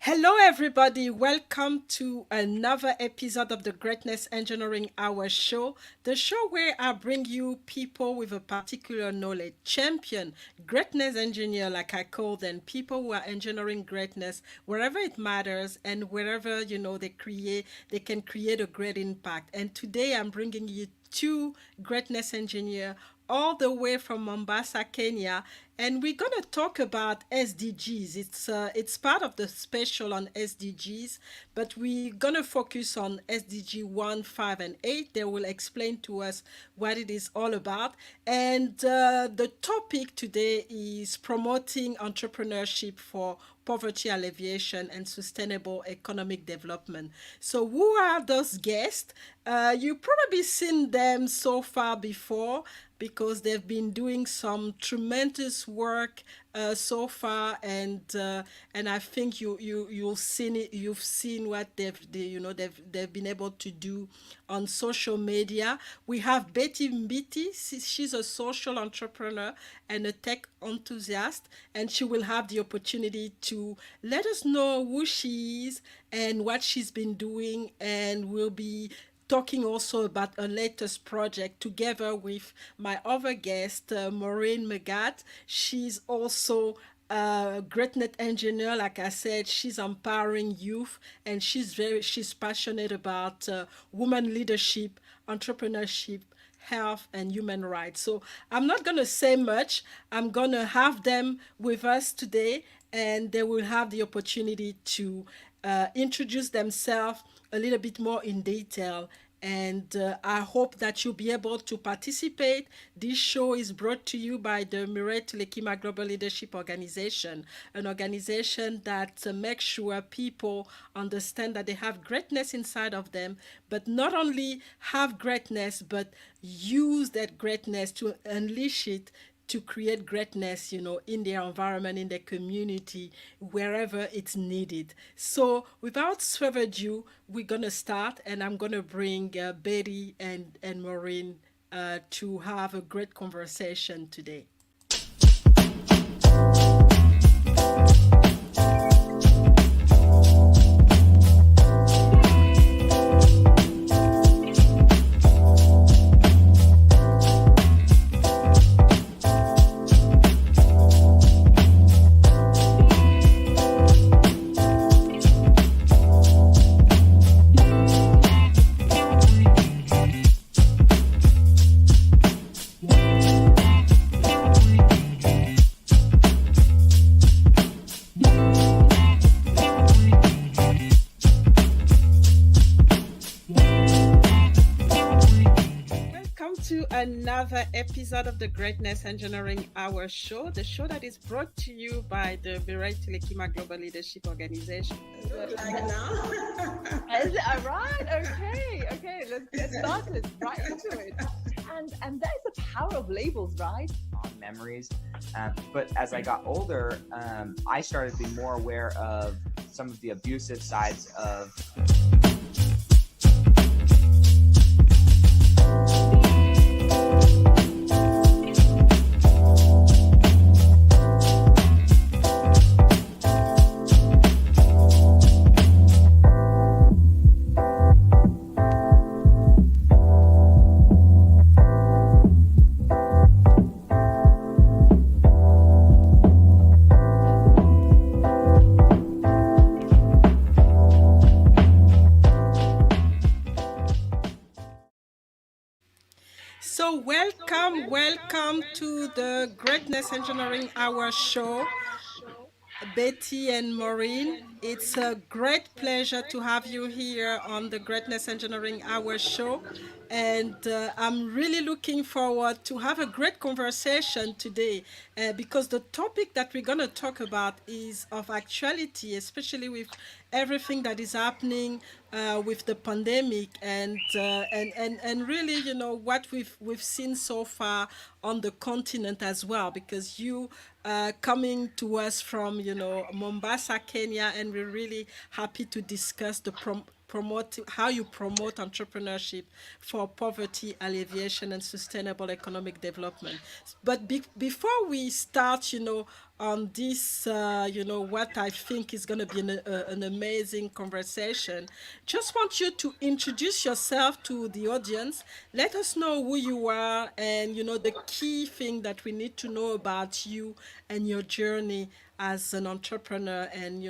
Hello, everybody. Welcome to another episode of the Greatness Engineering Hour show, the show where I bring you people with a particular knowledge, champion, greatness engineer, like I call them, people who are engineering greatness wherever it matters and wherever they can create a great impact. And today I'm bringing you two greatness engineer all the way from Mombasa, Kenya, and we're gonna talk about SDGs. It's part of the special on SDGs, but we're gonna focus on SDG 1, 5, and 8. They will explain to us what it is all about. And the topic today is promoting entrepreneurship for poverty alleviation and sustainable economic development. So, who are those guests? You probably seen them so far before because they've been doing some tremendous work so far, and I think you've seen what they've been able to do on social media. We have Mbithi. She's a social entrepreneur and a tech enthusiast, and she will have the opportunity to let us know who she is and what she's been doing, and we'll be talking also about a latest project together with my other guest, Maureen Magak. She's also a greatnet engineer. Like I said, she's empowering youth, and she's passionate about women leadership, entrepreneurship, health, and human rights. So I'm not going to say much. I'm going to have them with us today, and they will have the opportunity to introduce themselves a little bit more in detail. And I hope that you'll be able to participate. This show is brought to you by the YWCA Global Leadership Organization, an organization that makes sure people understand that they have greatness inside of them, but not only have greatness, but use that greatness to unleash it to create greatness, in their environment, in their community, wherever it's needed. So, without further ado, we're gonna start, and I'm gonna bring Betty and Maureen to have a great conversation today. Welcome to another episode of the Greatness Engineering Hour show, the show that is brought to you by the YWCA Global Leadership Organization. Like now? Is it all right? Okay. Let's get started right into it. And that is the power of labels, right? On memories, but as I got older, I started to be more aware of some of the abusive sides of. So, welcome to the Greatness Engineering Hour show, Betty and Maureen. It's a great pleasure to have you here on the Greatness Engineering Hour show. And I'm really looking forward to have a great conversation today because the topic that we're going to talk about is of actuality, especially with everything that is happening with the pandemic and really, what we've seen so far on the continent as well, because you coming to us from Mombasa, Kenya, and we're really happy to discuss the promote how you promote entrepreneurship for poverty alleviation and sustainable economic development. But before we start, on this, what I think is going to be an amazing conversation. Just want you to introduce yourself to the audience. Let us know who you are and, the key thing that we need to know about you and your journey as an entrepreneur, and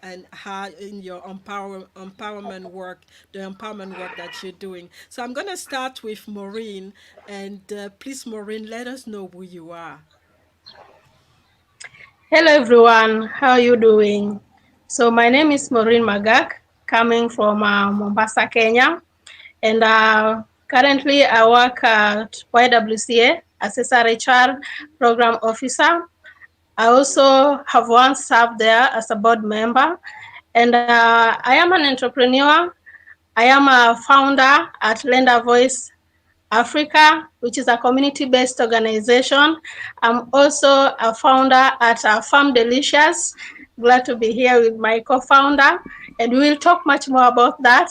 and how in your the empowerment work that you're doing. So I'm going to start with Maureen, and please, Maureen, let us know who you are. Hello everyone, how are you doing? So my name is Maureen Magak, coming from Mombasa, Kenya, and currently I work at YWCA as SRHR program officer. I also have once served there as a board member, and I am an entrepreneur. I am a founder at Lender Voice Africa, which is a community-based organization. I'm also a founder at Farm Delicious. Glad to be here with my co-founder, and we'll talk much more about that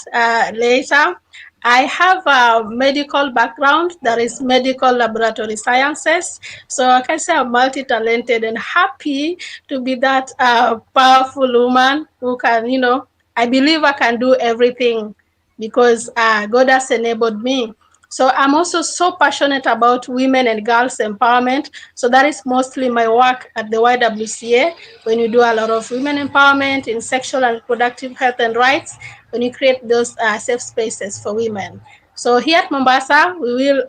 later. I have a medical background, that is medical laboratory sciences. So I can say I'm multi-talented and happy to be that powerful woman who can, I believe I can do everything because God has enabled me. So I'm also so passionate about women and girls empowerment. So that is mostly my work at the YWCA, when you do a lot of women empowerment in sexual and reproductive health and rights, when you create those safe spaces for women. So here at Mombasa,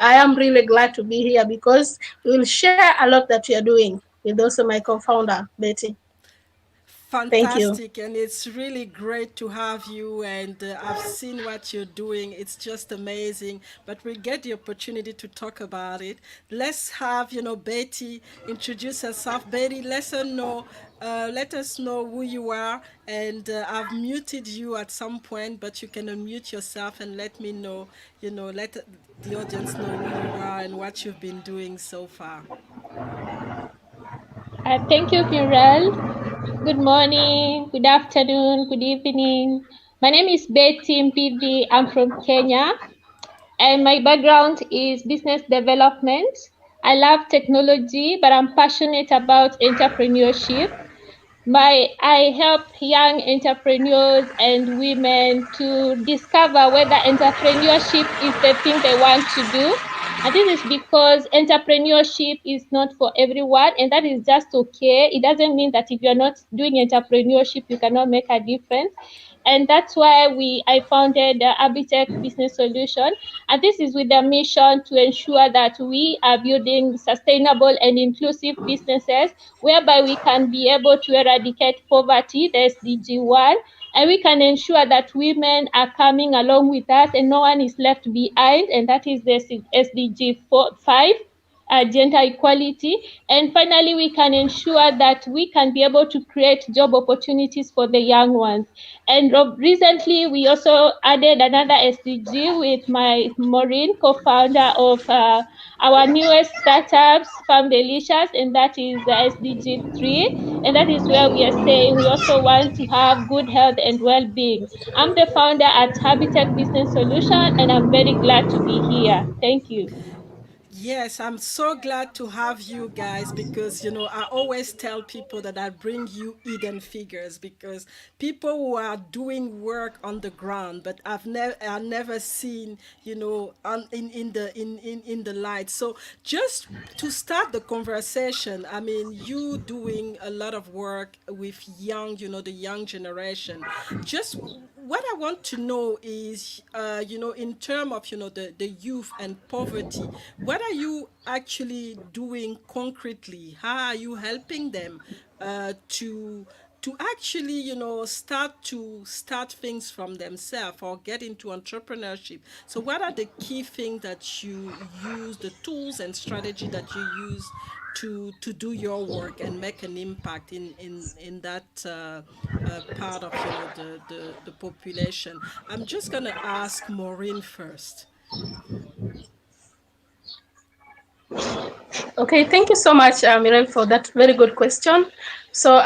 I am really glad to be here because we will share a lot that we are doing with also my co-founder, Mbithi. Thank you. Fantastic, and it's really great to have you. And I've seen what you're doing. It's just amazing. But we'll get the opportunity to talk about it. Let's have Betty introduce herself. Betty, let us know who you are. And I've muted you at some point, but you can unmute yourself and let me know. Let the audience know who you are and what you've been doing so far. Thank you, Muriel. Good morning, good afternoon, good evening. My name is Betty Mbithi. I'm from Kenya, and my background is business development. I love technology, but I'm passionate about entrepreneurship. I help young entrepreneurs and women to discover whether entrepreneurship is the thing they want to do. And this is because entrepreneurship is not for everyone, and that is just okay. It doesn't mean that if you're not doing entrepreneurship, you cannot make a difference. And that's why I founded the Abetec Business Solution. And this is with the mission to ensure that we are building sustainable and inclusive businesses whereby we can be able to eradicate poverty, the SDG 1, and we can ensure that women are coming along with us and no one is left behind, and that is the SDG 5. Gender equality. And finally, we can ensure that we can be able to create job opportunities for the young ones. And recently, we also added another SDG with my Maureen, co-founder of our newest startups, Farm Delicious, and that is the SDG 3. And that is where we are saying we also want to have good health and well-being. I'm the founder at Abetec Business Solution, and I'm very glad to be here. Thank you. Yes, I'm so glad to have you guys, because I always tell people that I bring you hidden figures, because people who are doing work on the ground, but I've never seen in the light. So just to start the conversation, I mean, you doing a lot of work with the young generation. Just what I want to know is, in terms of, the youth and poverty, what are you actually doing concretely? How are you helping them to actually, start things from themselves or get into entrepreneurship? So what are the key things that you use, the tools and strategy that you use to do your work and make an impact in that part of the population? I'm just gonna ask Maureen first. Okay, thank you so much, Mirel, for that very good question. So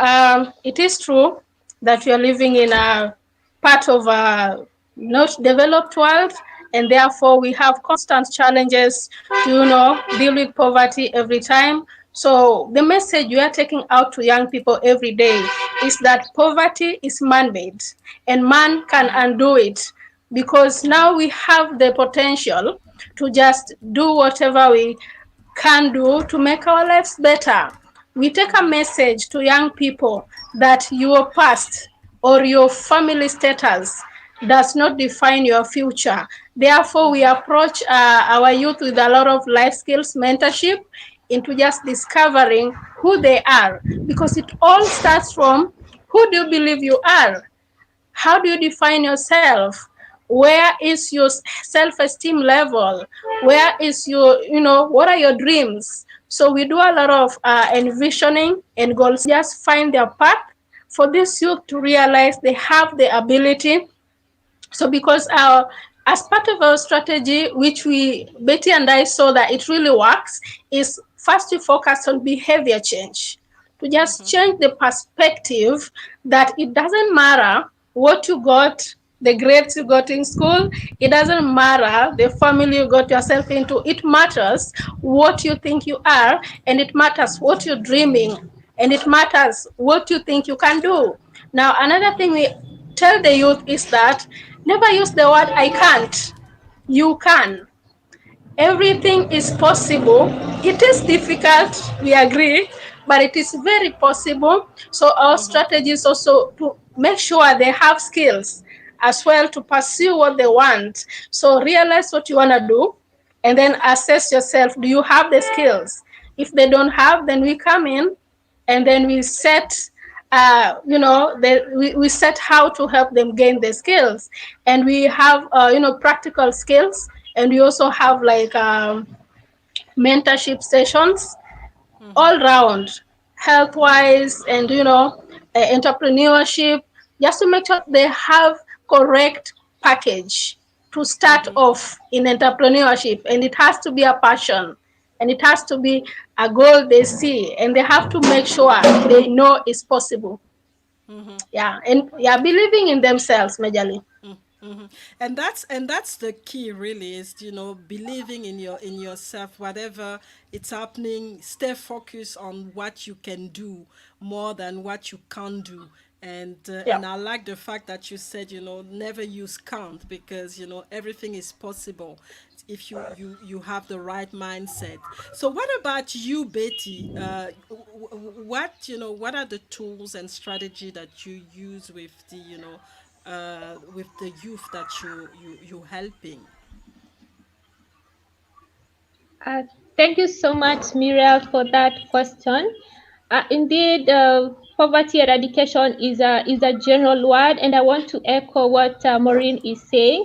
it is true that we are living in a part of a not developed world, and therefore we have constant challenges to, deal with poverty every time. So the message we are taking out to young people every day is that poverty is man-made and man can undo it, because now we have the potential to just do whatever we can do to make our lives better. We take a message to young people that your past or your family status does not define your future. Therefore, we approach our youth with a lot of life skills mentorship into just discovering who they are, because it all starts from who do you believe you are? How do you define yourself? Where is your self-esteem level? Where is your, what are your dreams? So we do a lot of envisioning and goals, just find their path for this youth to realize they have the ability. So because as part of our strategy, which Betty and I saw that it really works, is first to focus on behavior change, to just change the perspective that it doesn't matter what you got, the grades you got in school, it doesn't matter the family you got yourself into. It matters what you think you are, and it matters what you're dreaming, and it matters what you think you can do. Now, another thing we tell the youth is that never use the word I can't. You can. Everything is possible. It is difficult, we agree, but it is very possible. So our strategy is also to make sure they have skills as well to pursue what they want. So realize what you want to do and then assess yourself. Do you have the skills? If they don't have, then we come in and then we set we set how to help them gain the skills, and we have practical skills, and we also have like mentorship sessions all round, health wise, and entrepreneurship, just to make sure they have correct package to start off in entrepreneurship. And it has to be a passion, and it has to be a goal they see, and they have to make sure they know it's possible. And believing in themselves majorly. And that's the key, really, is believing in yourself. Whatever it's happening, stay focused on what you can do more than what you can't do. And I like the fact that you said, never use can't, because everything is possible if you have the right mindset. So what about you, Betty? What are the tools and strategy that you use with the youth that you helping? Uh, Thank you so much, Muriel, for that question. Indeed, poverty eradication is a general word, and I want to echo what Maureen is saying.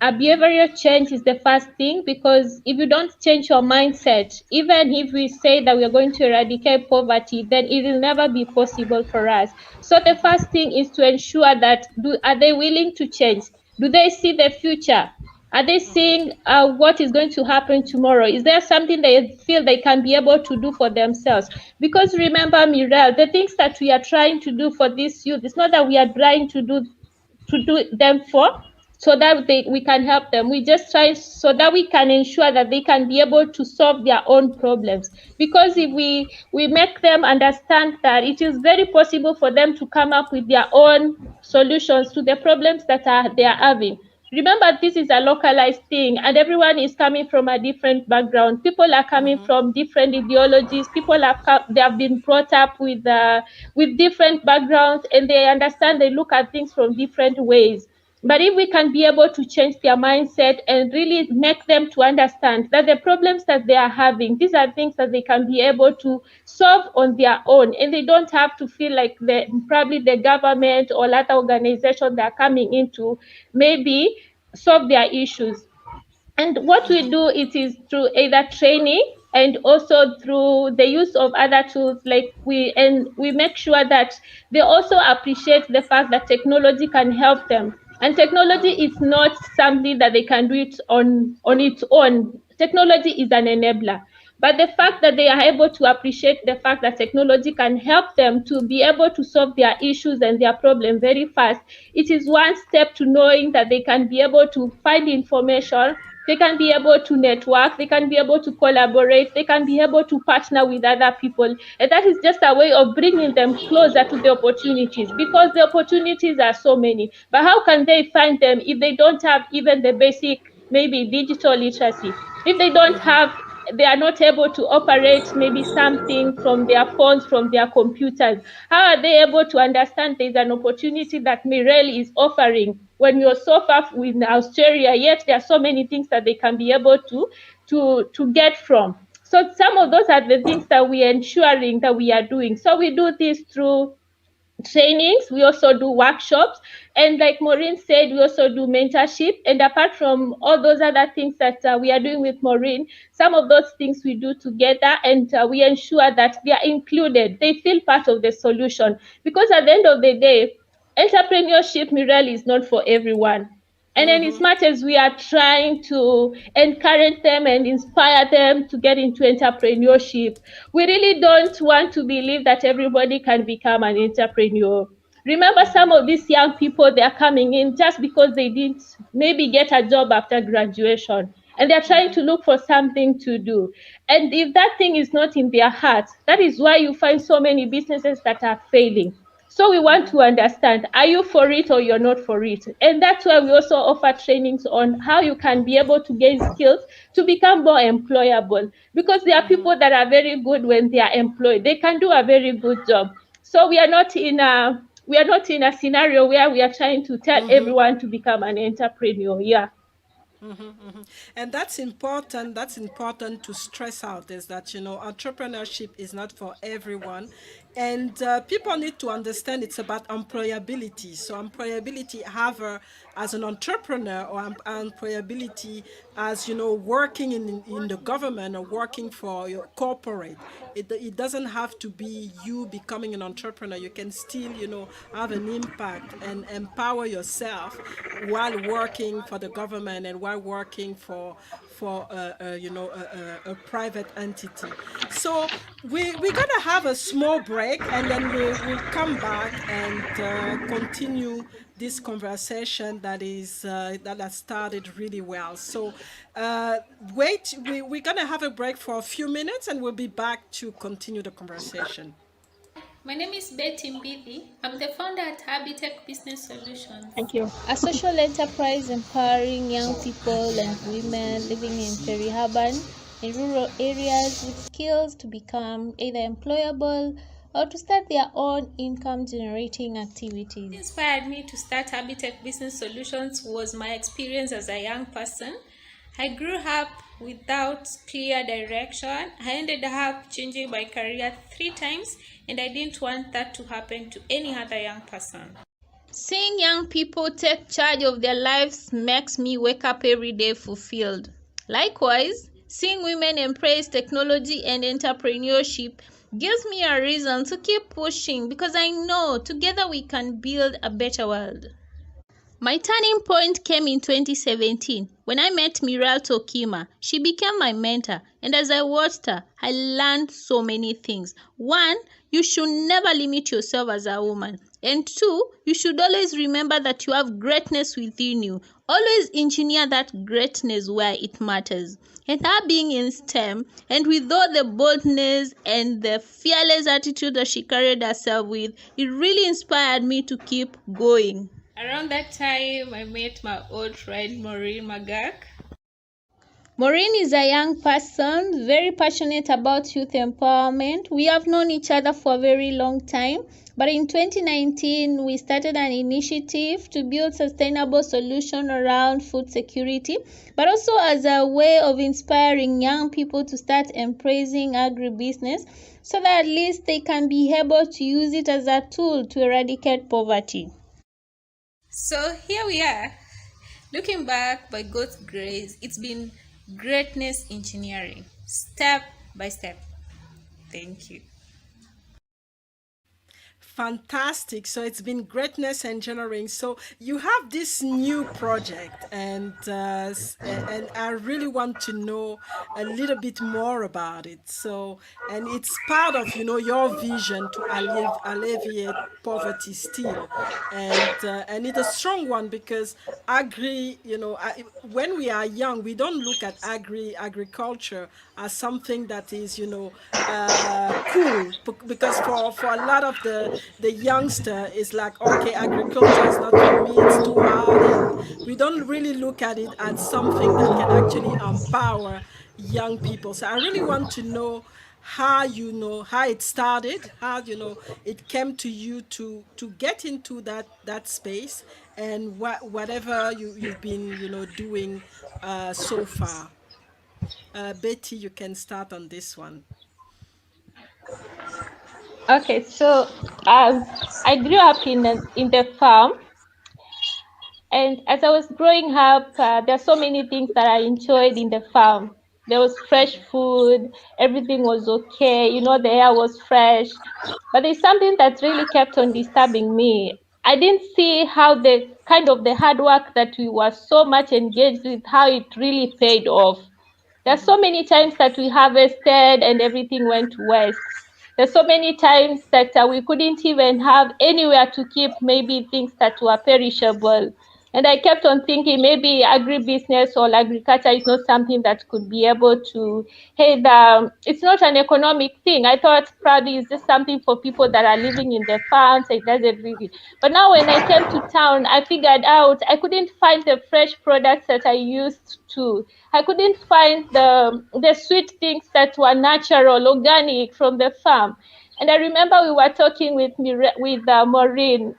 Behavioral change is the first thing, because if you don't change your mindset, even if we say that we are going to eradicate poverty, then it will never be possible for us. So the first thing is to ensure that are they willing to change? Do they see the future? Are they seeing what is going to happen tomorrow? Is there something they feel they can be able to do for themselves? Because remember, Muriel, the things that we are trying to do for this youth, it's not that we are trying to do them for so that we can help them. We just try so that we can ensure that they can be able to solve their own problems. Because if we make them understand that it is very possible for them to come up with their own solutions to the problems that they are having. Remember, this is a localized thing, and everyone is coming from a different background. People are coming from different ideologies. People they have been brought up with different backgrounds, and they understand, they look at things from different ways. But if we can be able to change their mindset and really make them to understand that the problems that they are having, these are things that they can be able to solve on their own, and they don't have to feel like probably the government or other organization they're coming into maybe solve their issues. And what we do, it is through either training and also through the use of other tools, like we make sure that they also appreciate the fact that technology can help them. And technology is not something that they can do it on its own. Technology is an enabler. But the fact that they are able to appreciate the fact that technology can help them to be able to solve their issues and their problem very fast, it is one step to knowing that they can be able to find information They can be able to network, they can be able to collaborate, they can be able to partner with other people. And that is just a way of bringing them closer to the opportunities, because the opportunities are so many. But how can they find them if they don't have even the basic, maybe digital literacy? If they don't have, they are not able to operate maybe something from their phones, from their computers. How are they able to understand there's an opportunity that Mirel is offering when you're so far in Australia, yet there are so many things that they can be able to get from. So some of those are the things that we are ensuring that we are doing. So we do this through trainings, we also do workshops, and like Maureen said, we also do mentorship. And apart from all those other things that we are doing with Maureen, some of those things we do together, and we ensure that they are included, they feel part of the solution. Because at the end of the day, entrepreneurship, Mirel, is not for everyone. And then as much as we are trying to encourage them and inspire them to get into entrepreneurship, we really don't want to believe that everybody can become an entrepreneur. Remember, some of these young people, they are coming in just because they didn't maybe get a job after graduation, and they're trying to look for something to do. And if that thing is not in their heart, that is why you find so many businesses that are failing. So we want to understand, are you for it or you're not for it? And that's why we also offer trainings on how you can be able to gain skills to become more employable. Because there are people that are very good when they are employed. They can do a very good job. So we are not in a scenario where we are trying to tell everyone to become an entrepreneur. Yeah. And that's important. That's important to stress out, is that, entrepreneurship is not for everyone. And people need to understand it's about employability. So, employability, however, as an entrepreneur, or employability as, working in the government or working for your corporate. It doesn't have to be you becoming an entrepreneur. You can still, have an impact and empower yourself while working for the government and while working for a private entity. So we're gonna have a small break, and then we'll come back and continue this conversation that has started really well. So we're gonna have a break for a few minutes, and we'll be back to continue the conversation. My name is Mbithi. I'm the founder at Abetec Business Solutions, Thank you. a social enterprise empowering young people and women living in peri-urban and rural areas with skills to become either employable or to start their own income-generating activities. What inspired me to start Abetec Business Solutions was my experience as a young person. I grew up without clear direction. I ended up changing my career 3 times, and I didn't want that to happen to any other young person. Seeing young people take charge of their lives makes me wake up every day fulfilled. Likewise, seeing women embrace technology and entrepreneurship gives me a reason to keep pushing, because I know together we can build a better world. My turning point came in 2017 when I met Miral Tokima. She became my mentor, and as I watched her, I learned so many things. 1, you should never limit yourself as a woman. And 2, you should always remember that you have greatness within you. Always engineer that greatness where it matters. And her being in STEM, and with all the boldness and the fearless attitude that she carried herself with, it really inspired me to keep going. Around that time, I met my old friend, Maureen Magak. Maureen is a young person, very passionate about youth empowerment. We have known each other for a very long time, but in 2019, we started an initiative to build sustainable solutions around food security, but also as a way of inspiring young people to start embracing agribusiness so that at least they can be able to use it as a tool to eradicate poverty. So here we are. Looking back, by God's grace, it's been greatness engineering, step by step. Thank you. Fantastic. So it's been greatness engineering. So you have this new project, and and I really want to know a little bit more about it. So, and it's part of your vision to alleviate poverty still, and it's a strong one because when we are young, we don't look at agriculture as something that is cool, because for a lot of the youngster is like, okay, agriculture is not for me, it's too hard, and we don't really look at it as something that can actually empower young people. So I really want to know how it started, how it came to you to get into that space, and whatever you've been doing so far. Betty, you can start on this one. Okay, so I grew up in the farm, and as I was growing up, there are so many things that I enjoyed in the farm. There was fresh food, everything was okay, the air was fresh. But there's something that really kept on disturbing me. I didn't see how the kind of the hard work that we were so much engaged with, how it really paid off. There's so many times that we harvested and everything went to waste. There's so many times that we couldn't even have anywhere to keep maybe things that were perishable. And I kept on thinking maybe agribusiness or agriculture is not something that could be able to, hey, it's not an economic thing. I thought probably it's just something for people that are living in the farms. It doesn't really. But now when I came to town, I figured out I couldn't find the fresh products that I used to. I couldn't find the sweet things that were natural, organic from the farm. And I remember we were talking with Maureen,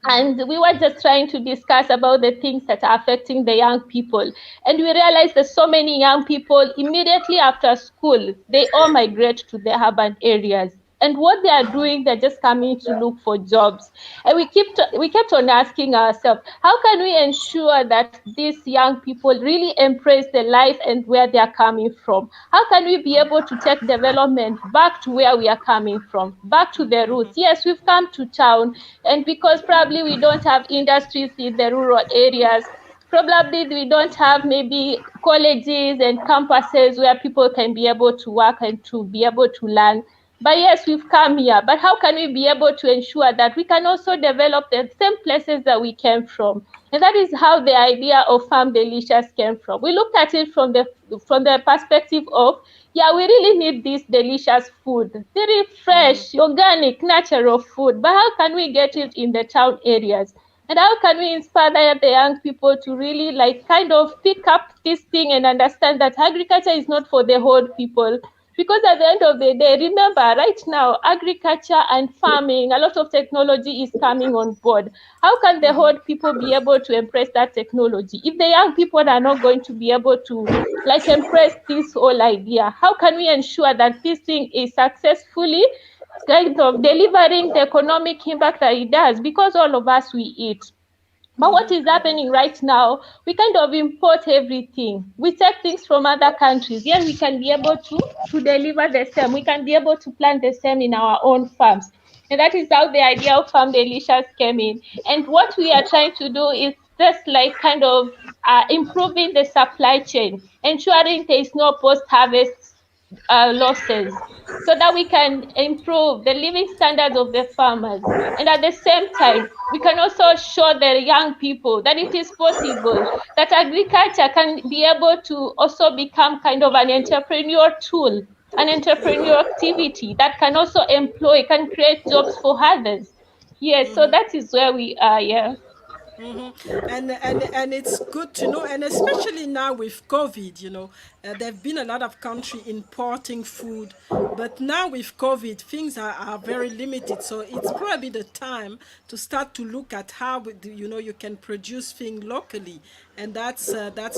and we were just trying to discuss about the things that are affecting the young people. And we realized that so many young people, immediately after school, they all migrate to the urban areas. And what they are doing, they're just coming to look for jobs. And we kept on asking ourselves, how can we ensure that these young people really embrace the life and where they are coming from? How can we be able to take development back to where we are coming from, back to the roots? Yes, we've come to town, and because probably we don't have industries in the rural areas, probably we don't have maybe colleges and campuses where people can be able to work and to be able to learn. But yes, we've come here. But how can we be able to ensure that we can also develop the same places that we came from? And that is how the idea of Farm Delicious came from. We looked at it from the perspective of, yeah, we really need this delicious food, very fresh, organic, natural food. But how can we get it in the town areas? And how can we inspire the young people to really kind of pick up this thing and understand that agriculture is not for the whole people? Because at the end of the day, remember, right now, agriculture and farming, a lot of technology is coming on board. How can the whole people be able to embrace that technology? If the young people are not going to be able to embrace this whole idea, how can we ensure that this thing is successfully kind of delivering the economic impact that it does? Because all of us, we eat. But what is happening right now, we kind of import everything. We take things from other countries. Yes, we can be able to deliver the same. We can be able to plant the same in our own farms. And that is how the idea of Farm Delicious came in. And what we are trying to do is just kind of improving the supply chain, ensuring there is no post-harvest losses, so that we can improve the living standards of the farmers. And at the same time, we can also show the young people that it is possible, that agriculture can be able to also become kind of an entrepreneur tool, an entrepreneur activity that can also employ, can create jobs for others. Yes, so that is where we are. Yeah. And it's good to know, and especially now with COVID, there have been a lot of country importing food, but now with COVID, things are very limited. So it's probably the time to start to look at how you can produce things locally, and that's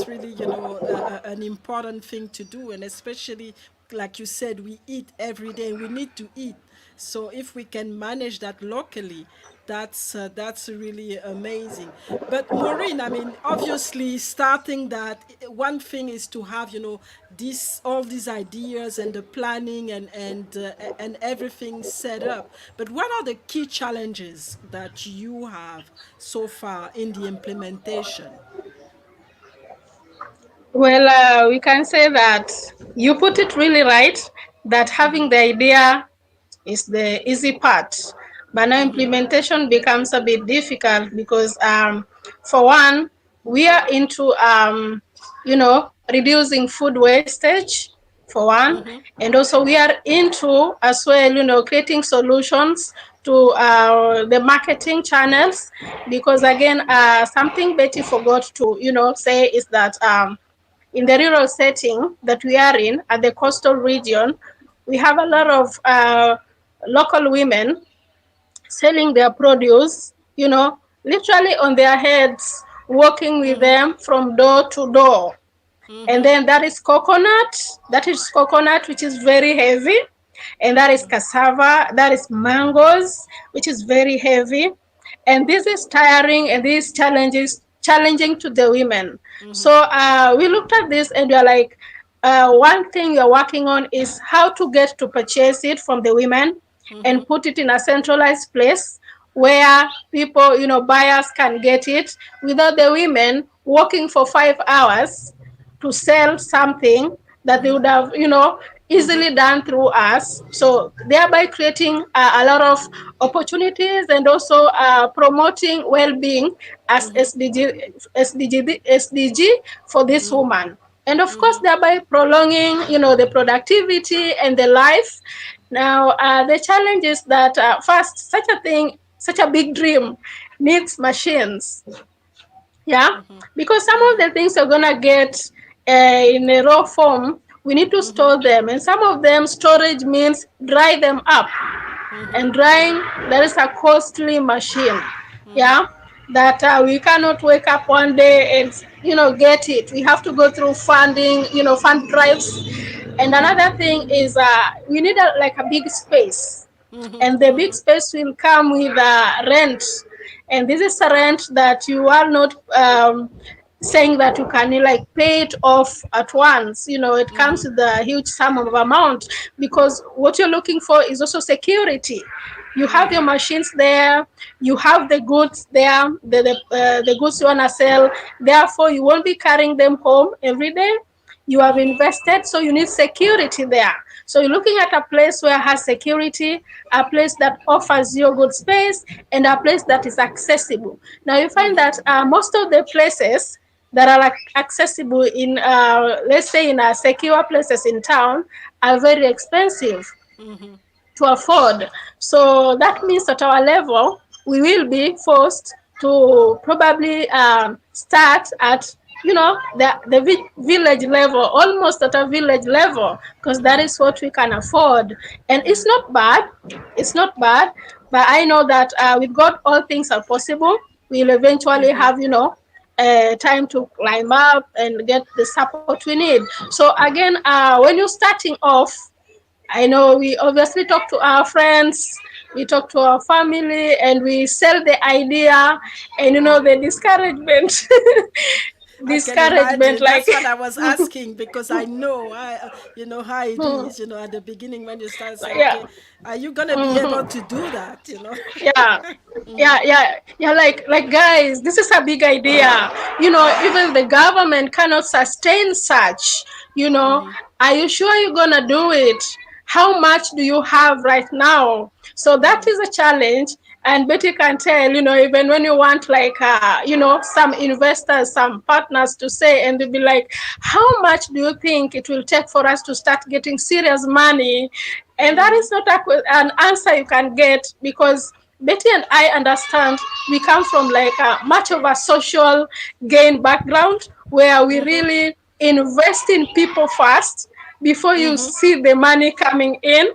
really an important thing to do, and especially like you said, we eat every day, and we need to eat. So if we can manage that locally, That's really amazing. But Maureen, I mean, obviously, starting that, one thing is to have, this all these ideas and the planning and everything set up. But what are the key challenges that you have so far in the implementation? Well, we can say that you put it really right, that having the idea is the easy part. But now implementation becomes a bit difficult because, for one, we are into, reducing food wastage, for one. And also we are into as well, creating solutions to the marketing channels. Because again, something Betty forgot to, say is that in the rural setting that we are in, at the coastal region, we have a lot of local women selling their produce, literally on their heads, walking with them from door to door. And then that is coconut. That is coconut, which is very heavy. And that is cassava. That is mangoes, which is very heavy. And this is tiring, and this challenges challenging to the women. So we looked at this, and we are like, one thing we are working on is how to get to purchase it from the women and put it in a centralized place where people, buyers can get it without the women working for 5 hours to sell something that they would have, easily done through us. So thereby creating a lot of opportunities, and also promoting well-being as SDG for this woman. And of course, thereby prolonging, the productivity and the life. Now, the challenge is that first, such a big dream needs machines. Yeah, because some of the things you're gonna get in a raw form, we need to store them, and some of them storage means dry them up, and drying, that is a costly machine. Yeah, that we cannot wake up one day and get it. We have to go through funding, fund drives. And another thing is we need like a big space, and the big space will come with rent. And this is a rent that you are not saying that you can like pay it off at once. It comes with a huge sum of amount, because what you're looking for is also security. You have your machines there, you have the goods there, the goods you want to sell. Therefore, you won't be carrying them home every day. You have invested, so you need security there. So you're looking at a place where it has security, a place that offers you a good space, and a place that is accessible. Now you find that most of the places that are like accessible in, let's say, in secure places in town, are very expensive to afford. So that means at our level, we will be forced to probably start at the village level, almost at a village level, because that is what we can afford. And it's not bad, but I know that with God all things are possible. We'll eventually have time to climb up and get the support we need. So again, when you're starting off, I know we obviously talk to our friends, we talk to our family, and we sell the idea, and the discouragement. I can Discouragement, imagine. like, That's what I was asking, because I know, how it is. At the beginning when you start say, yeah. okay, are you gonna be able to do that? Yeah, yeah, like guys, this is a big idea. Even the government cannot sustain such. Are you sure you're gonna do it? How much do you have right now? So that is a challenge. And Betty can tell, even when you want like, some investors, some partners to say, and they'll be like, how much do you think it will take for us to start getting serious money? And that is not an answer you can get, because Betty and I understand we come from like much of a social gain background, where we really invest in people first before you see the money coming in.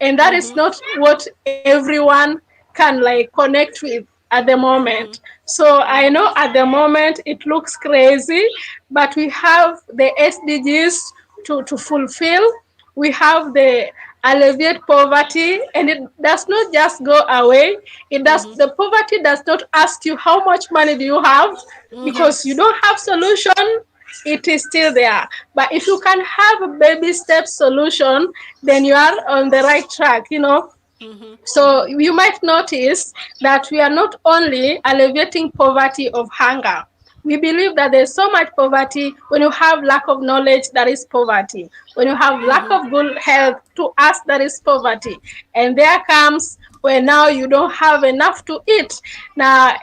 And that is not what everyone can like connect with at the moment. So I know at the moment it looks crazy, but we have the SDGs to fulfill. We have the alleviate poverty, and it does not just go away. It does Mm-hmm. the poverty does not ask you how much money do you have, Mm-hmm. because you don't have solution. It is still there. But if you can have a baby step solution, then you are on the right track. Mm-hmm. So you might notice that we are not only alleviating poverty of hunger. We believe that there's so much poverty. When you have lack of knowledge, that is poverty. When you have lack Mm-hmm. of good health, to us, that is poverty. And there comes when now you don't have enough to eat. Now,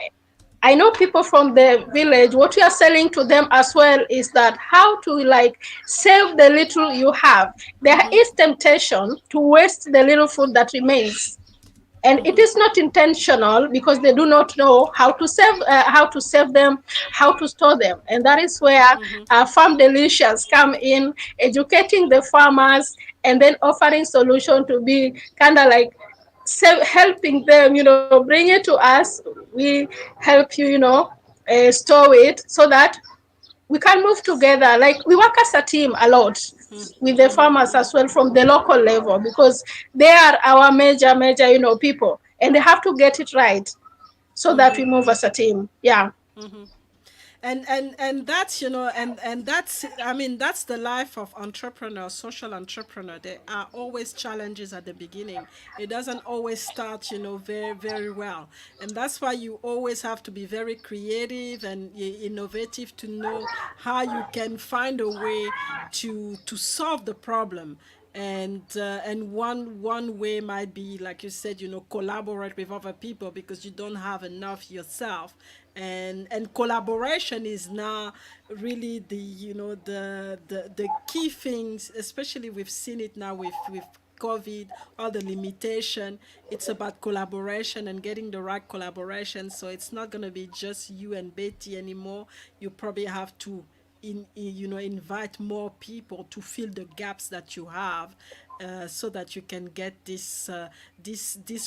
I know people from the village, what we are selling to them as well is that how to like save the little you have. There Mm-hmm. is temptation to waste the little food that remains, and it Mm-hmm. is not intentional because they do not know how to save them, how to store them. And that is where Mm-hmm. farm delicious come in, educating the farmers and then offering solution to be kind of like helping them, bring it to us. We help you, store it so that we can move together. Like we work as a team a lot with the Mm-hmm. farmers as well from the local level, because they are our major, people, and they have to get it right so that Mm-hmm. we move as a team. Yeah. Mm-hmm. And that's, and that's, I mean, that's the life of entrepreneur, social entrepreneur. There are always challenges at the beginning. It doesn't always start, very well, and that's why you always have to be very creative and innovative to know how you can find a way to solve the problem. And one way might be, like you said, collaborate with other people because you don't have enough yourself. And collaboration is now really the, the key things. Especially we've seen it now with COVID, all the limitation. It's about collaboration and getting the right collaboration. So it's not going to be just you and Betty anymore. You probably have to invite more people to fill the gaps that you have, so that you can get this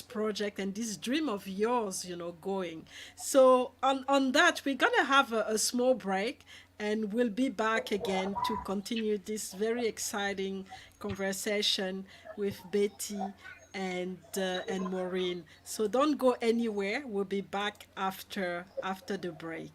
project and this dream of yours, going. So on that, we're gonna have a small break, and we'll be back again to continue this very exciting conversation with Betty and Maureen. So don't go anywhere. We'll be back after the break.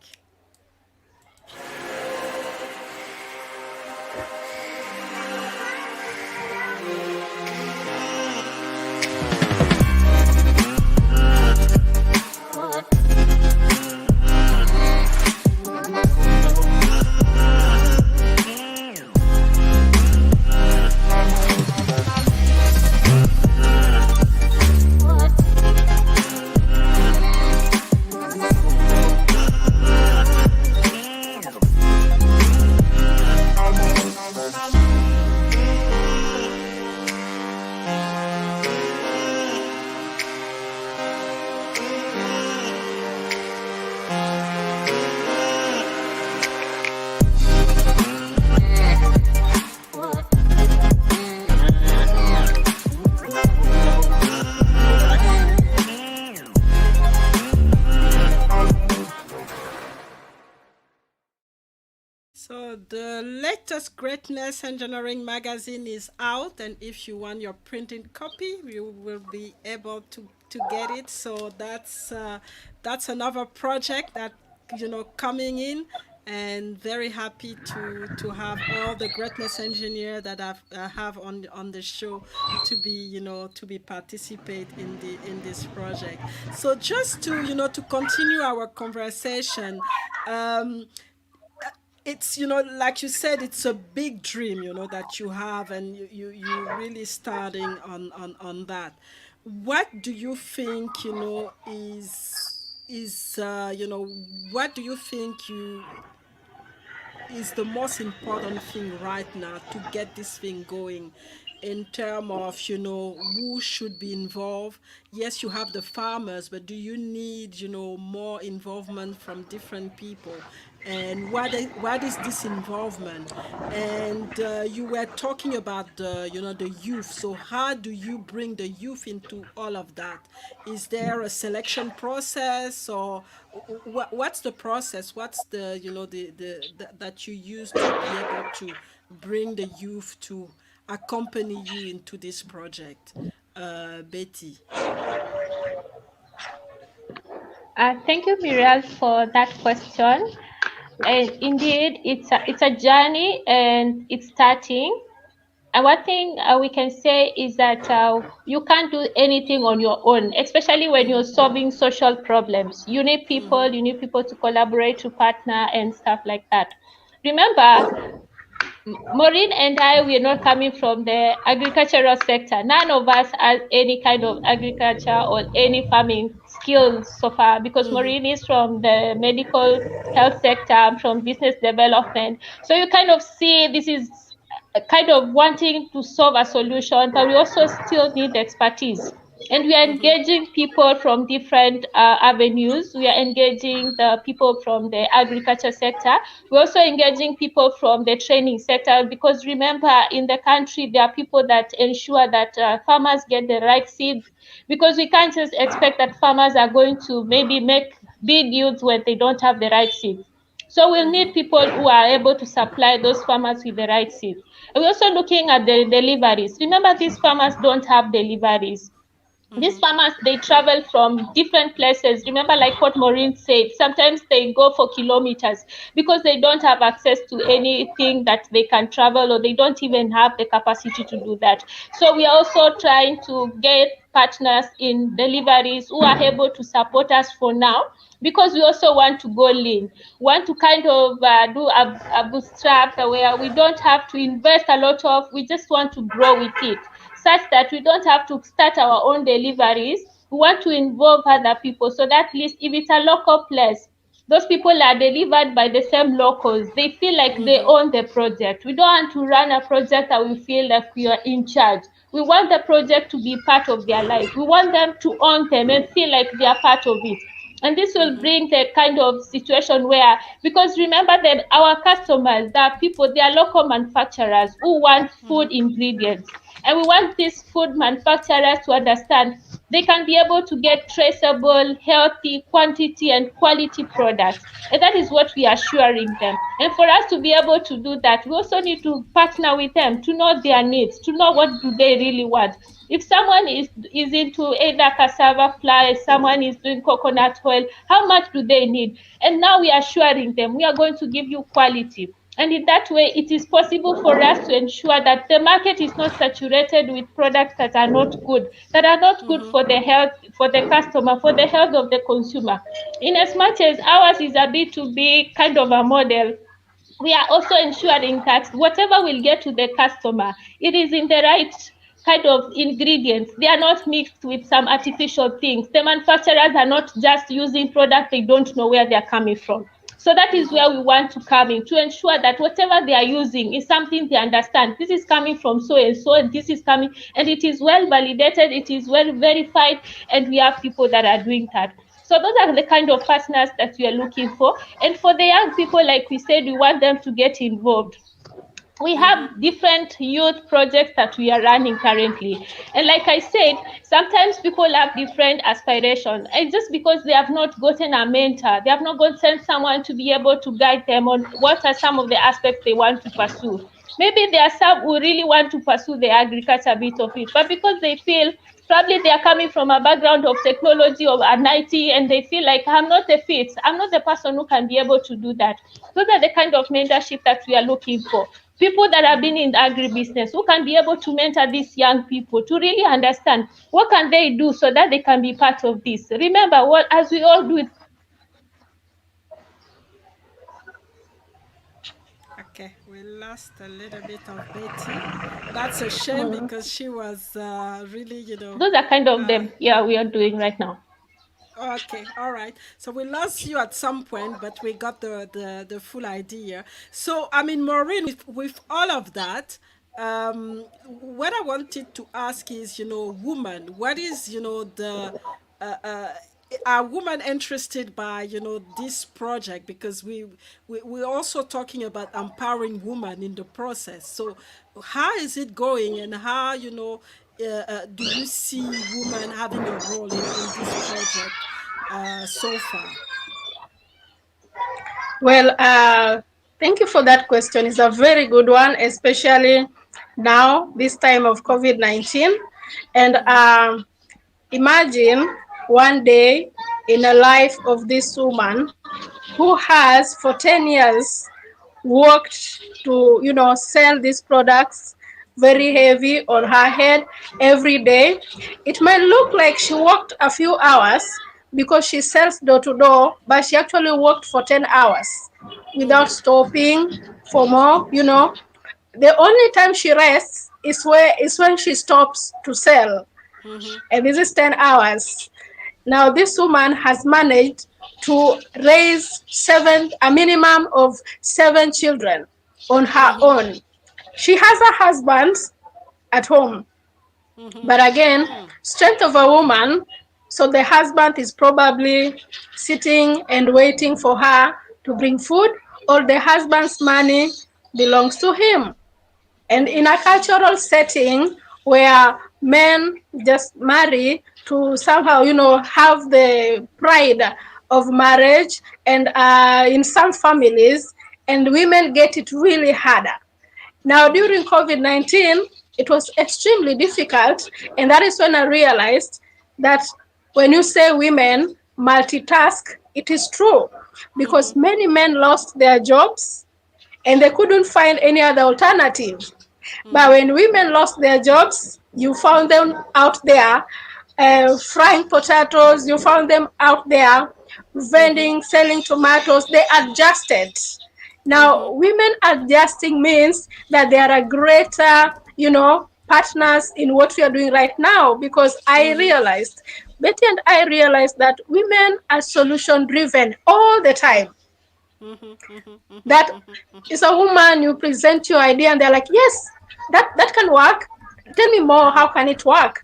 So the latest Greatness Engineering magazine is out, and if you want your printed copy, you will be able to get it. So that's another project that, coming in, and very happy to have all the greatness engineer that I have on the show to be, to be participate in this project. So just to, to continue our conversation, um, it's, like you said, it's a big dream, that you have, and you really starting on that. What do you think, is what do you think you is the most important thing right now to get this thing going, in terms of, who should be involved? Yes, you have the farmers, but do you need, more involvement from different people? And what is this involvement? And you were talking about the, the youth. So how do you bring the youth into all of that? Is there a selection process, or what's the process? What's the, that you use to be able to bring the youth to accompany you into this project? Betty. Thank you, Muriel, for that question. And indeed, it's a journey and it's starting. And one thing we can say is that you can't do anything on your own, especially when you're solving social problems. You need people to collaborate, to partner, and stuff like that. Remember, Maureen and I, we are not coming from the agricultural sector. None of us has any kind of agriculture or any farming skills so far, because Maureen is from the medical health sector, I'm from business development. So you kind of see this is kind of wanting to solve a solution, but we also still need expertise. And we are engaging people from different avenues. We are engaging the people from the agriculture sector. We're also engaging people from the training sector, because remember, in the country, there are people that ensure that farmers get the right seeds, because we can't just expect that farmers are going to maybe make big yields when they don't have the right seeds. So we'll need people who are able to supply those farmers with the right seeds. And we're also looking at the deliveries. Remember, these farmers don't have deliveries. These farmers, they travel from different places. Remember, like what Maureen said, sometimes they go for kilometers because they don't have access to anything that they can travel, or they don't even have the capacity to do that. So we are also trying to get partners in deliveries who are able to support us for now, because we also want to go lean, want to kind of do a bootstrap where we don't have to invest a lot of, we just want to grow with it, such that we don't have to start our own deliveries. We want to involve other people, so that at least if it's a local place, those people are delivered by the same locals. They feel like they own the project. We don't want to run a project that we feel like we are in charge. We want the project to be part of their life. We want them to own them and feel like they are part of it. And this will bring the kind of situation where, because remember that our customers, there are people, they are local manufacturers who want food ingredients. And we want these food manufacturers to understand they can be able to get traceable, healthy, quantity, and quality products. And that is what we are assuring them. And for us to be able to do that, we also need to partner with them to know their needs, to know what do they really want. If someone is into either cassava flour, someone is doing coconut oil, how much do they need? And now we are assuring them we are going to give you quality. And in that way, it is possible for us to ensure that the market is not saturated with products that are not good, for the health, for the customer, for the health of the consumer. In as much as ours is a B2B kind of a model, we are also ensuring that whatever will get to the customer, it is in the right kind of ingredients. They are not mixed with some artificial things. The manufacturers are not just using products they don't know where they are coming from. So that is where we want to come in, to ensure that whatever they are using is something they understand. This is coming from so and so, and this is coming, and it is well validated, it is well verified, and we have people that are doing that. So those are the kind of partners that we are looking for. And for the young people, like we said, we want them to get involved. We have different youth projects that we are running currently. And like I said, sometimes people have different aspirations. And just because they have not gotten a mentor, they have not gotten someone to be able to guide them on what are some of the aspects they want to pursue. Maybe there are some who really want to pursue the agriculture bit of it, but because they feel probably they are coming from a background of technology or an IT, and they feel like I'm not the fit, I'm not the person who can be able to do that. Those are the kind of mentorship that we are looking for. People that have been in agribusiness who can be able to mentor these young people to really understand what can they do so that they can be part of this. Remember, what as we all do it. Okay, we lost a little bit of Betty. That's a shame because she was really, Those are kind of them, yeah, we are doing right now. Okay, all right. So we lost you at some point, but we got the full idea. So I mean, Maureen, with all of that, what I wanted to ask is, woman, what is, the uh, uh, are women interested by, this project? Because we're also talking about empowering women in the process. So how is it going, and how, do you see women having a role in this project so far? Well, thank you for that question. It's a very good one, especially now, this time of COVID-19. And imagine one day in the life of this woman who has for 10 years worked to, sell these products very heavy on her head every day. It might look like she worked a few hours because she sells door to door, but she actually worked for 10 hours without stopping for more. The only time she rests is when she stops to sell. And this is 10 hours. Now, this woman has managed to raise a minimum of 7 children on her own. She has a husband at home. But again, strength of a woman, so the husband is probably sitting and waiting for her to bring food, or the husband's money belongs to him. And in a cultural setting where men just marry to somehow, have the pride of marriage, and in some families, and women get it really harder. Now, during COVID-19, it was extremely difficult, and that is when I realized that when you say women multitask, it is true, because many men lost their jobs and they couldn't find any other alternative. But when women lost their jobs, you found them out there frying potatoes, you found them out there vending, selling tomatoes. They adjusted. Now, women adjusting means that they are a greater, partners in what we are doing right now, because Betty and I realized that women are solution driven all the time. That is a woman, you present your idea and they're like, yes, that can work. Tell me more, how can it work?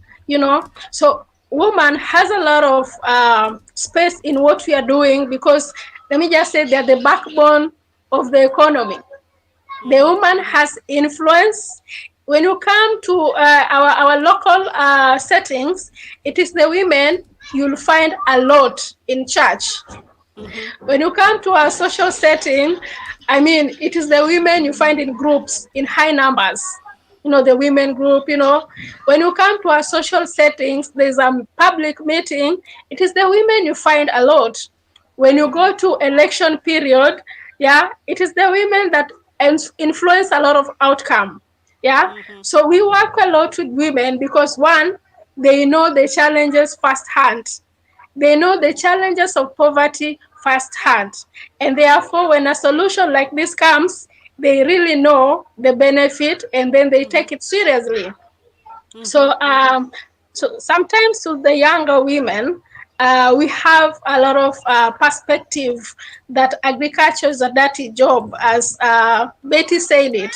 So woman has a lot of space in what we are doing, because let me just say they're the backbone of the economy. The woman has influence. When you come to our local settings, it is the women you'll find a lot in church. When you come to our social setting, it is the women you find in groups in high numbers. The women group, when you come to our social settings, there's a public meeting, it is the women you find a lot. When you go to election period, it is the women that influence a lot of outcome. So we work a lot with women because, one, they know the challenges firsthand. They know the challenges of poverty firsthand. And therefore, when a solution like this comes, they really know the benefit, and then they take it seriously. So sometimes with the younger women, we have a lot of perspective that agriculture is a dirty job, as Betty said it.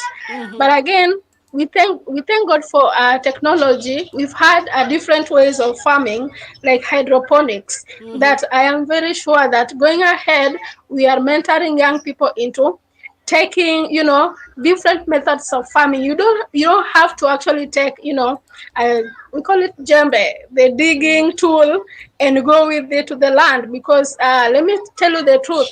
But again, we thank God for technology. We've had different ways of farming, like hydroponics, that I am very sure that going ahead, we are mentoring young people into taking, different methods of farming. You don't have to actually take, we call it djembe, the digging tool, and go with it to the land, because let me tell you the truth,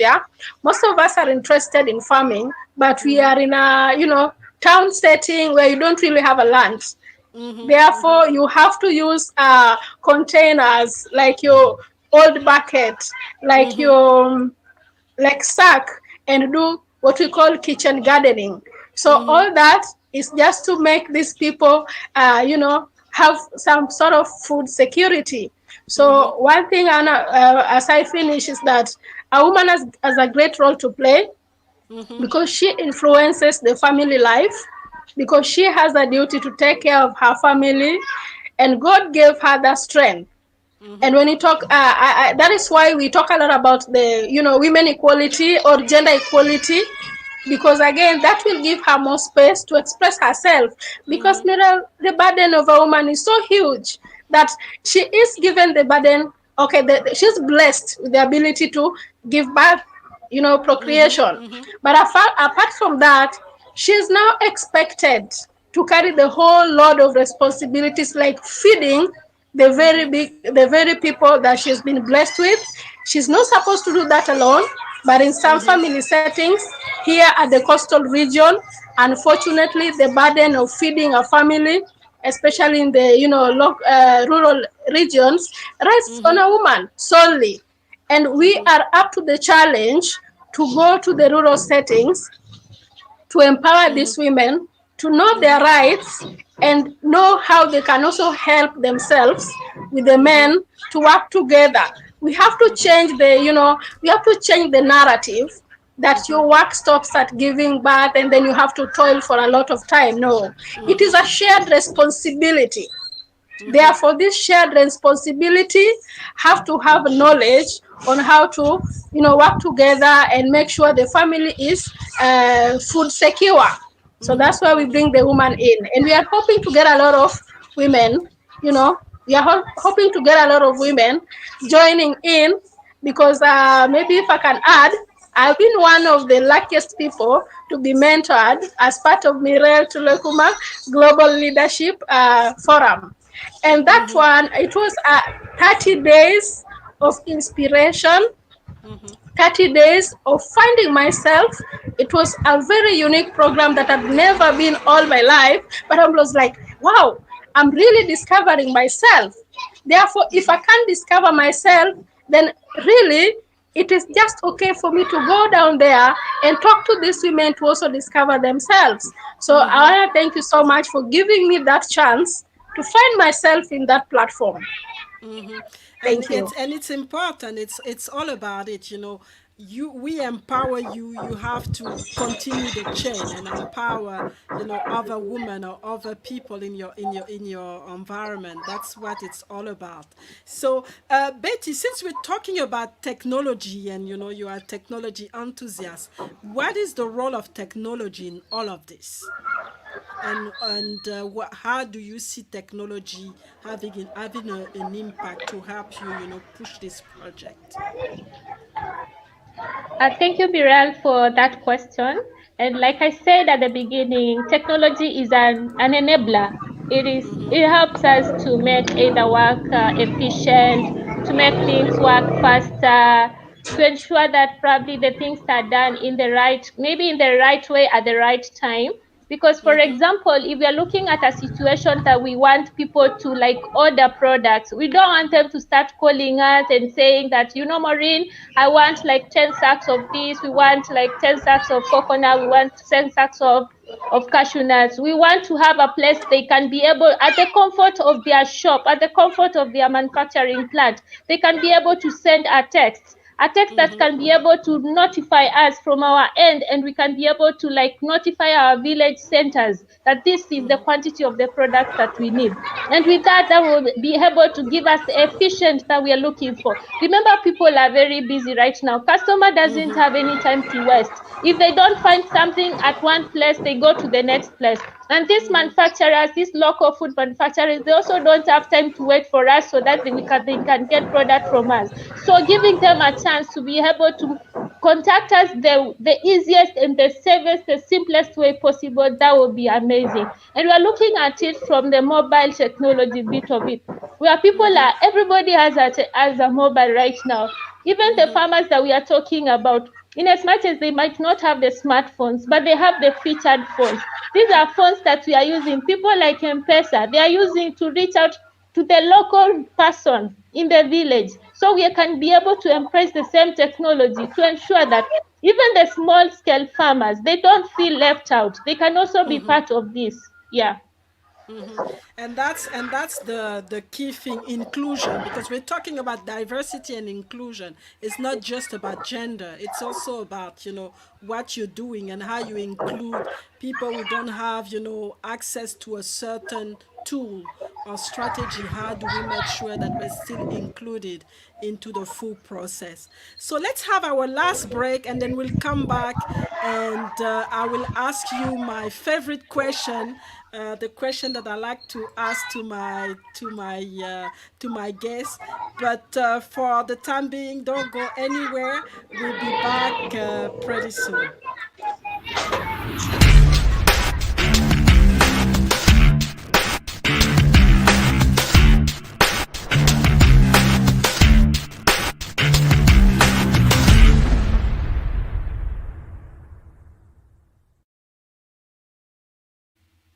most of us are interested in farming, but we are in a, town setting where you don't really have a land. Therefore, you have to use containers, like your old bucket, like your sack, and do what we call kitchen gardening. So all that is just to make these people, have some sort of food security. So one thing, Anna, as I finish, is that a woman has a great role to play, because she influences the family life, because she has a duty to take care of her family, and God gave her that strength. And when you talk, that is why we talk a lot about the, women equality or gender equality, because again, that will give her more space to express herself. Because the burden of a woman is so huge that she is given the burden. Okay, she's blessed with the ability to give birth, procreation. But apart from that, she is now expected to carry the whole load of responsibilities, like feeding the very people that she's been blessed with. She's not supposed to do that alone, but in some family settings, here at the coastal region, unfortunately, the burden of feeding a family, especially in the rural regions, rests on a woman solely. And we are up to the challenge to go to the rural settings to empower these women to know their rights and know how they can also help themselves with the men to work together. We have to change the narrative that your work stops at giving birth and then you have to toil for a lot of time. No, it is a shared responsibility. Therefore, this shared responsibility have to have knowledge on how to, work together and make sure the family is food secure. So that's why we bring the woman in, and we are hoping to get a lot of women. We are hoping to get a lot of women joining in because maybe if I can add, I've been one of the luckiest people to be mentored as part of Mirel Tulekuma Global Leadership Forum. And that one, it was 30 days of inspiration, 30 days of finding myself. It was a very unique program that I've never been all my life, but I was like, wow, I'm really discovering myself. Therefore, if I can't discover myself, then really it is just okay for me to go down there and talk to these women to also discover themselves. So I want to thank you so much for giving me that chance to find myself in that platform. And Thank you. it's important. It's all about it. We empower you. You have to continue the chain and empower other women or other people in your environment. That's what it's all about. So Betty, since we're talking about technology and you are a technology enthusiast, what is the role of technology in all of this? And how do you see technology having an impact to help you push this project? Thank you, Birel, for that question. And like I said at the beginning, technology is an enabler. It helps us to make either work efficient, to make things work faster, to ensure that probably the things are done maybe in the right way at the right time. Because, for example, if we are looking at a situation that we want people to like order products, we don't want them to start calling us and saying that, Maureen, I want like 10 sacks of this, we want like 10 sacks of coconut, we want 10 sacks of cashew nuts. We want to have a place they can be able, at the comfort of their shop, at the comfort of their manufacturing plant, they can be able to send a text that can be able to notify us from our end, and we can be able to like notify our village centers that this is the quantity of the product that we need. And with that will be able to give us the efficient that we are looking for. Remember, people are very busy right now. Customer doesn't have any time to waste. If they don't find something at one place, they go to the next place. And these manufacturers, these local food manufacturers, they also don't have time to wait for us so that they can get product from us. So giving them a chance to be able to contact us the easiest and the safest, the simplest way possible, that would be amazing. And we are looking at it from the mobile technology bit of it, where everybody has a mobile right now. Even the farmers that we are talking about, in as much as they might not have the smartphones, but they have the featured phones. These are phones that we are using. People like M-Pesa, they are using to reach out to the local person in the village. So we can be able to embrace the same technology to ensure that even the small scale farmers, they don't feel left out. They can also be part of this. Yeah. And that's the key thing, inclusion, because we're talking about diversity and inclusion. It's not just about gender, it's also about what you're doing and how you include people who don't have access to a certain tool or strategy. How do we make sure that we're still included into the full process? So let's have our last break, and then we'll come back, and I will ask you my favorite question, the question that I like to ask to my guests. But for the time being, don't go anywhere. We'll be back pretty soon.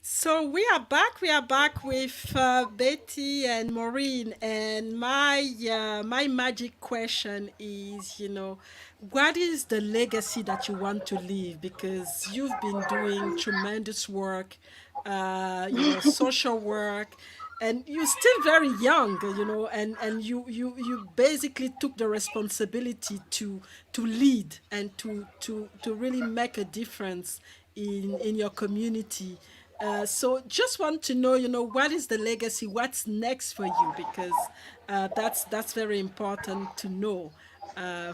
So we are back. We are back with Betty and Maureen, and my magic question is, what is the legacy that you want to leave? Because you've been doing tremendous work, social work, and you're still very young, and you basically took the responsibility to lead and to really make a difference in your community. So just want to know, what is the legacy? What's next for you? Because that's very important to know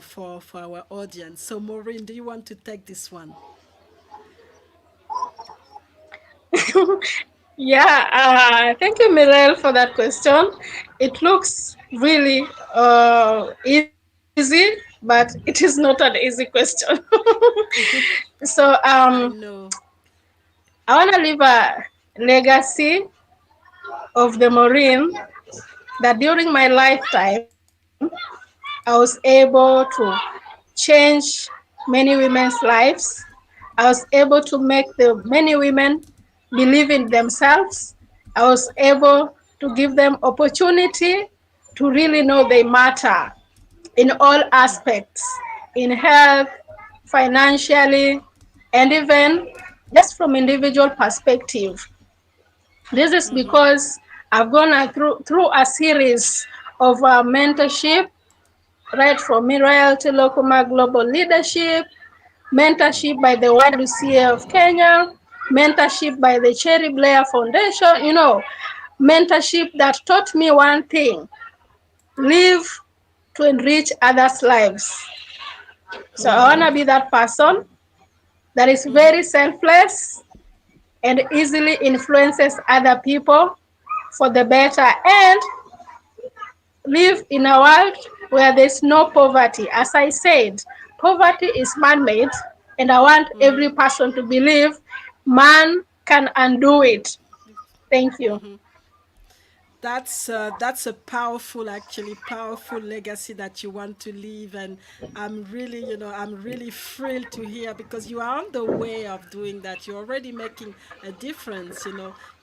for our audience. So Maureen, do you want to take this one? Yeah, thank you, Mirel, for that question. It looks really easy, but it is not an easy question. So I know. I want to leave a legacy of the Marine that during my lifetime, I was able to change many women's lives. I was able to make the many women believe in themselves. I was able to give them opportunity to really know they matter in all aspects, in health, financially, and even just from individual perspective. This is because I've gone through a series of mentorship, right from Mirail to Lokuma Global Leadership, mentorship by the YWCA of Kenya, mentorship by the Cherry Blair Foundation, mentorship that taught me one thing: live to enrich others' lives. So I want to be that person that is very selfless and easily influences other people for the better, and live in a world where there's no poverty. As I said, poverty is man-made, and I want every person to believe man can undo it. Thank you. That's a powerful, actually powerful legacy that you want to leave, and I'm really thrilled to hear, because you are on the way of doing that. You're already making a difference,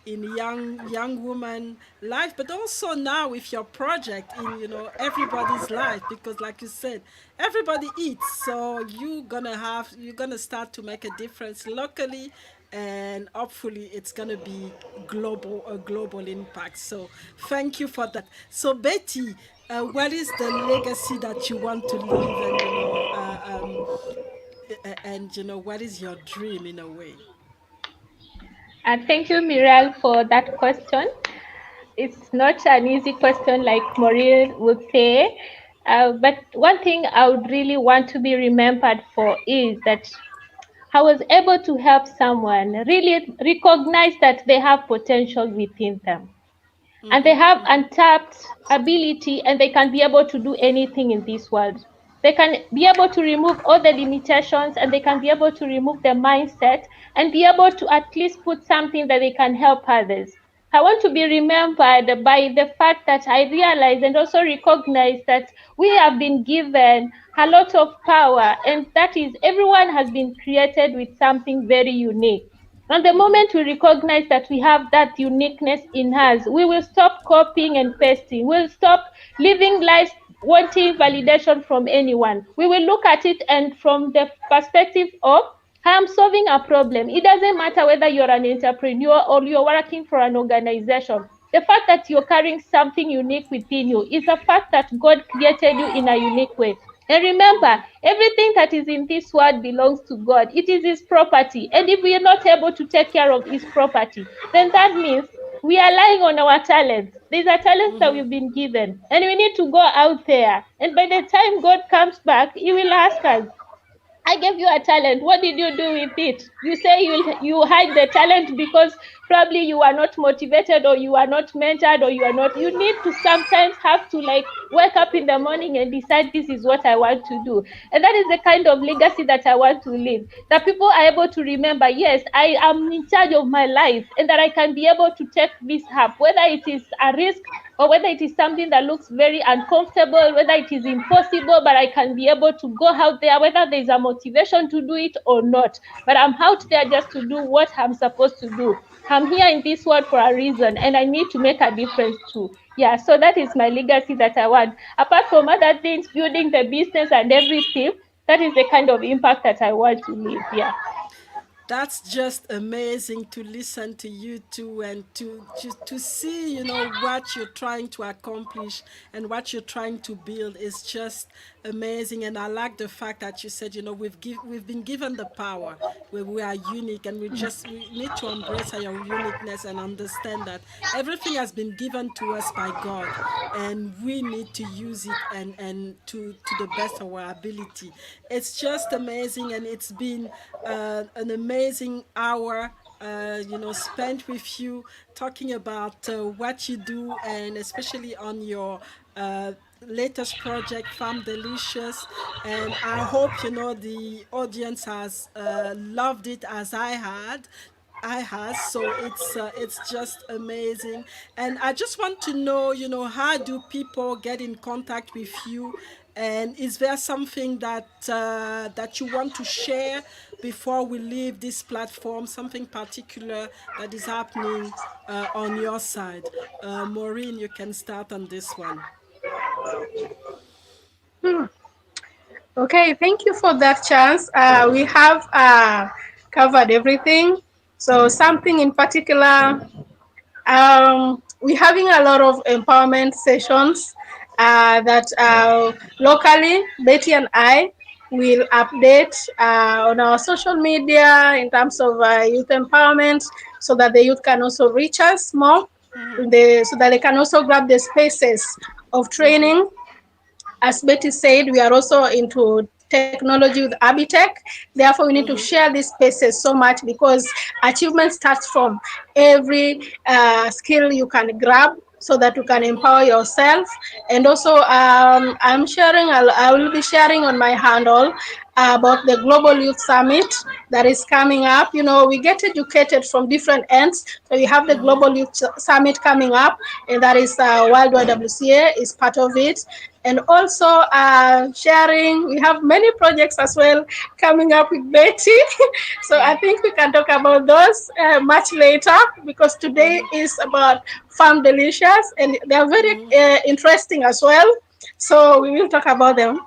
in young woman life, but also now with your project in everybody's life, because like you said, everybody eats, so you're gonna start to make a difference locally, and hopefully it's going to be a global impact. So thank you for that. So Betty, what is the legacy that you want to leave, and what is your dream in a way? Thank you, Muriel, for that question. It's not an easy question, like Maureen would say. But one thing I would really want to be remembered for is that I was able to help someone really recognize that they have potential within them, and they have untapped ability, and they can be able to do anything in this world. They can be able to remove all the limitations, and they can be able to remove the mindset and be able to at least put something that they can help others. I want to be remembered by the fact that I realize and also recognize that we have been given a lot of power, and that is, everyone has been created with something very unique. And the moment we recognize that we have that uniqueness in us, we will stop copying and pasting. We'll stop living lives wanting validation from anyone. We will look at it and from the perspective of, I am solving a problem. It doesn't matter whether you're an entrepreneur or you're working for an organization. The fact that you're carrying something unique within you is a fact that God created you in a unique way. And remember, everything that is in this world belongs to God. It is His property. And if we are not able to take care of His property, then that means we are relying on our talents. These are talents that we've been given. And we need to go out there. And by the time God comes back, He will ask us, I gave you a talent. What did you do with it? You say you hide the talent because probably you are not motivated, or you are not mentored, or you are not. You need to sometimes have to like wake up in the morning and decide, this is what I want to do. And that is the kind of legacy that I want to leave. That people are able to remember, yes, I am in charge of my life, and that I can be able to take this up, whether it is a risk or whether it is something that looks very uncomfortable, whether it is impossible, but I can be able to go out there, whether there's a motivation to do it or not. But I'm out there just to do what I'm supposed to do. I'm here in this world for a reason, and I need to make a difference too. Yeah, so that is my legacy that I want. Apart from other things, building the business and everything, that is the kind of impact that I want to leave. Yeah. That's just amazing to listen to you two and to see, what you're trying to accomplish and what you're trying to build is just amazing. And I like the fact that you said, we've been given the power where we are unique, and we need to embrace our uniqueness and understand that everything has been given to us by God, and we need to use it and to the best of our ability. It's just amazing, and it's been an amazing hour, spent with you talking about what you do, and especially on your latest project, Farm Delicious. And I hope the audience has loved it as I has. So it's just amazing. And I just want to know, how do people get in contact with you, and is there something that you want to share before we leave this platform, something particular that is happening on your side? Maureen, you can start on this one. Okay, thank you for that chance. We have covered everything. So something in particular, we're having a lot of empowerment sessions that locally, Betty and I will update on our social media in terms of youth empowerment, so that the youth can also reach us more, so that they can also grab the spaces of training. As Betty said, we are also into technology with Abetec. Therefore, we need to share these spaces so much, because achievement starts from every skill you can grab, so that you can empower yourself. And also, I will be sharing on my handle about the Global Youth Summit that is coming up. We get educated from different ends. So we have the Global Youth Summit coming up, and that is World YWCA is part of it. And also sharing, we have many projects as well coming up with Betty. So I think we can talk about those much later, because today is about Farm Delicious, and they are very interesting as well. So we will talk about them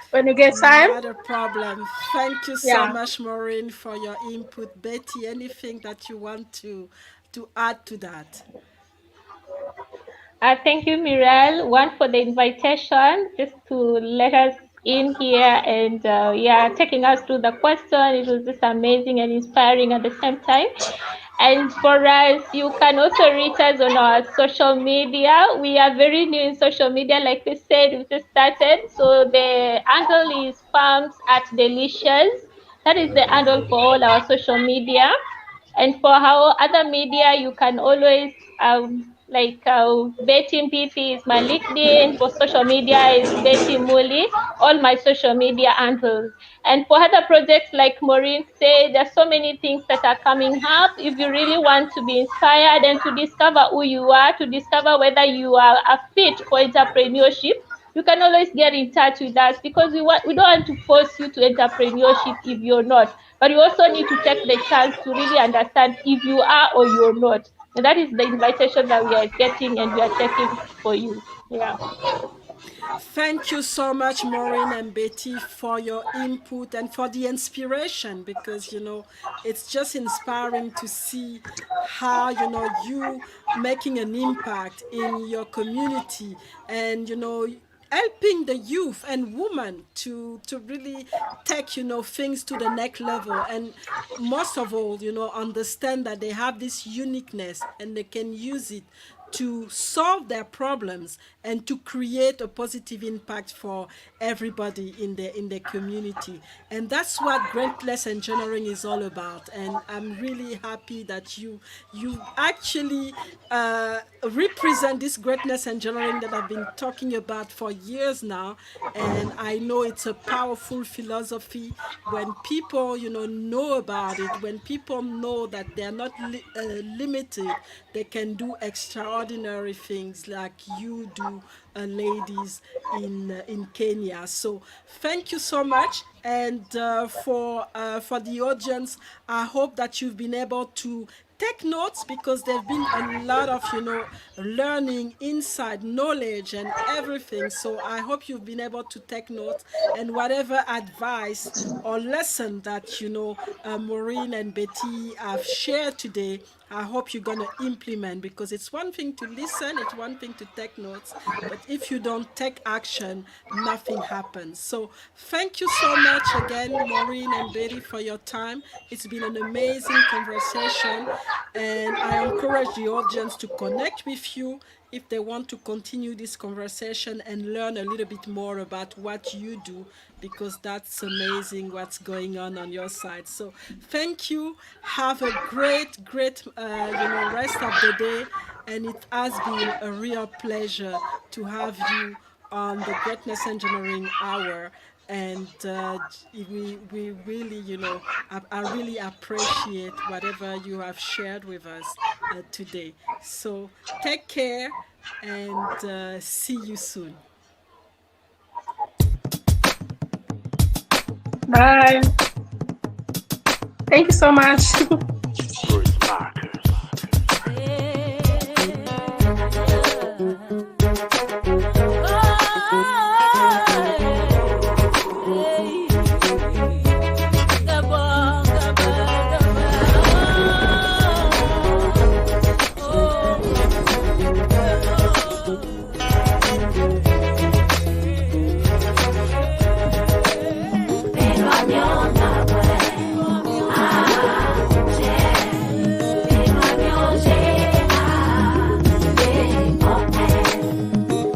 when we get time. Not a problem. Thank you so Yeah. much, Maureen, for your input. Betty, anything that you want to add to that? Thank you, Mirel, one for the invitation, just to let us in here and yeah, taking us through the question. It was just amazing and inspiring at the same time. And for us, you can also reach us on our social media. We are very new in social media, like they said, we just started. So the handle is Farms at Delicious. That is the handle for all our social media. And for our other media, you can always Betty Mbithi is my LinkedIn. For social media is Betty Muli, all my social media handles. And for other projects, like Maureen said, there's so many things that are coming up. If you really want to be inspired and to discover who you are, to discover whether you are a fit for entrepreneurship, you can always get in touch with us, because we don't want to force you to entrepreneurship if you're not, but you also need to take the chance to really understand if you are or you're not. And that is the invitation that we are getting and we are taking for you. Yeah. Thank you so much, Maureen and Betty, for your input and for the inspiration, because it's just inspiring to see how you making an impact in your community, and helping the youth and women to really take things to the next level, and most of all understand that they have this uniqueness and they can use it to solve their problems and to create a positive impact for everybody in the community. And that's what Greatness Engineering is all about. And I'm really happy that you actually represent this Greatness Engineering that I've been talking about for years now. And I know it's a powerful philosophy. When people know about it, when people know that they're not limited, they can do extraordinary things like you do, ladies in Kenya. So thank you so much. And for the audience, I hope that you've been able to take notes, because there've been a lot of, learning, insight, knowledge, and everything. So I hope you've been able to take notes, and whatever advice or lesson that, Maureen and Mbithi have shared today, I hope you're going to implement, because it's one thing to listen, it's one thing to take notes, but if you don't take action, nothing happens. So thank you so much again, Maureen and Mbithi, for your time. It's been an amazing conversation, and I encourage the audience to connect with you if they want to continue this conversation and learn a little bit more about what you do, because that's amazing what's going on your side. So thank you. Have a great rest of the day, and it has been a real pleasure to have you on the Greatness Engineering Hour. And we really, I really appreciate whatever you have shared with us today. So take care, and see you soon. Bye. Thank you so much. Yeah.